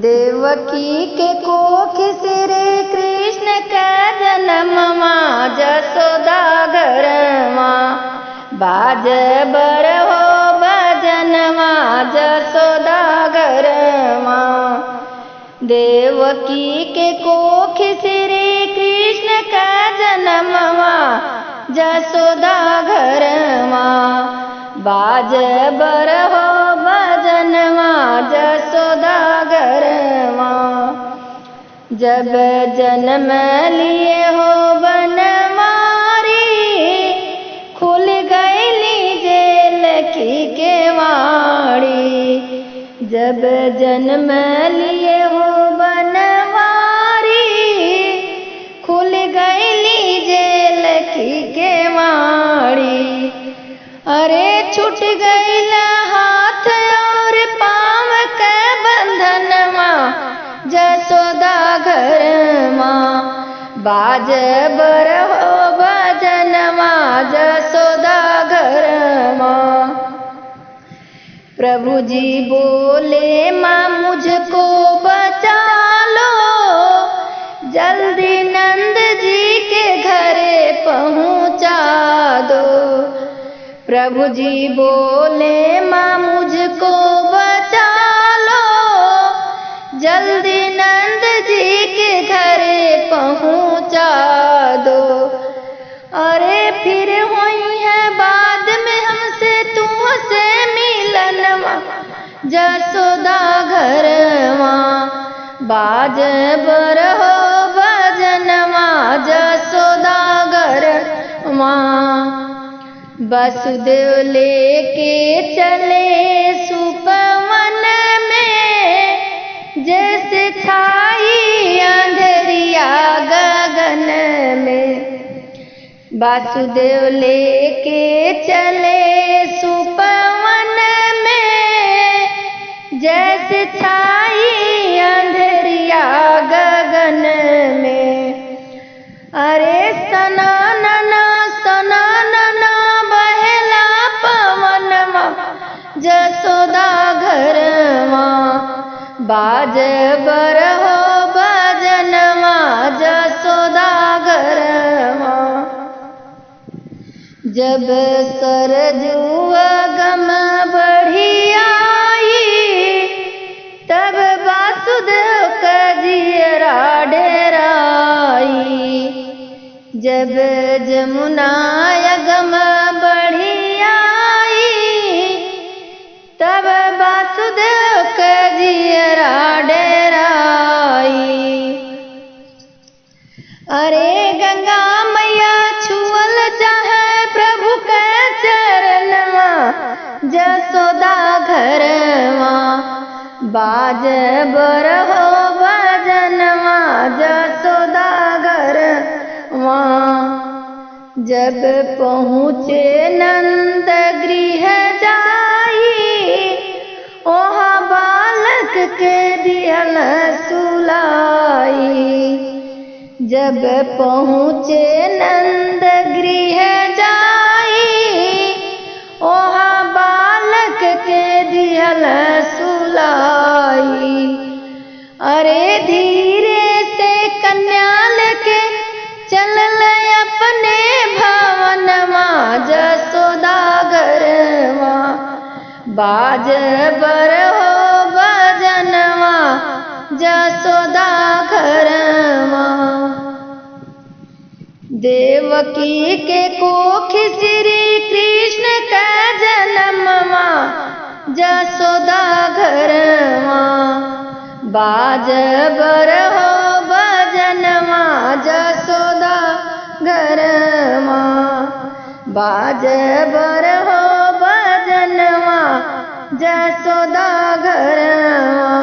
देवकी के कोख सिरे कृष्ण का जन्मवा जसोदा घरवा बाज बर हो भजनवा जसोदा घरवा। देवकी के कोख सिरे कृष्ण का जन्मवा जसोदा घरवा बाज बर हो भजनवा जसोदा घरवा। जब जन्म लिए हो बनवारी खुल गईली जेल की केवाड़ी। जब जन्म लिए हो बनवारी खुल गईली जेल की केवाड़ी। अरे छूट गईला हाथ और पाँव के बंधनवा जसोदा घरवा बाज बर हो भजनवा जसोदा घरवा। प्रभु जी बोले माँ मुझको बचा लो जल्दी नंद जी के घरे पहुँचा दो। प्रभु जी बोले माँ मुझको बचा लो जल्दी नंद जी के घरे पहुँचा दो। अरे फिर हुई है बाद में हमसे तुमसे मिलनवा जसोदा घरवा बाज बर हो भजनवा जसोदा घरवा। वसुदेव लेके चले सुपवन में जैसे छाई अंधेरिया गगन में। वासुदेव लेके चले सुपवन में जैसे छाई अंधेरिया गगन में। अरे सनानना सनानना बहला पवनवा जसोदा घरवा बाज बर हो भजनवा जसोदा घरवा। जब सरजू अगम बढ़ी आई तब वासुदेव का जियरा डेराई। जब जमुना अगम बढ़ी आई तब वासुदेव का जियरा डेराई। अरे गंगा मैया छुअल चाहे प्रभु के चरणवा जसोदा घरवा बाज बर हो भजनवा जसोदा घरवा। जब पहुँचे नंद गृह जाई ओहा बालक के दियल सुलाई। जब पहुँचे नंद गृह जाई ओहा बालक के दियल सुलाई। अरे धीरे से कन्या लेके चलल अपने भवनवा जसोदा घरवा बाज बर हो भजनवा जसोदा घरवा। देवकी के कोख श्री कृष्ण का जन्मवा जसोदा घरवा बाज बर हो भजनवा जसोदा घरवा बाज बर हो भजनवा जसोदा घरवा।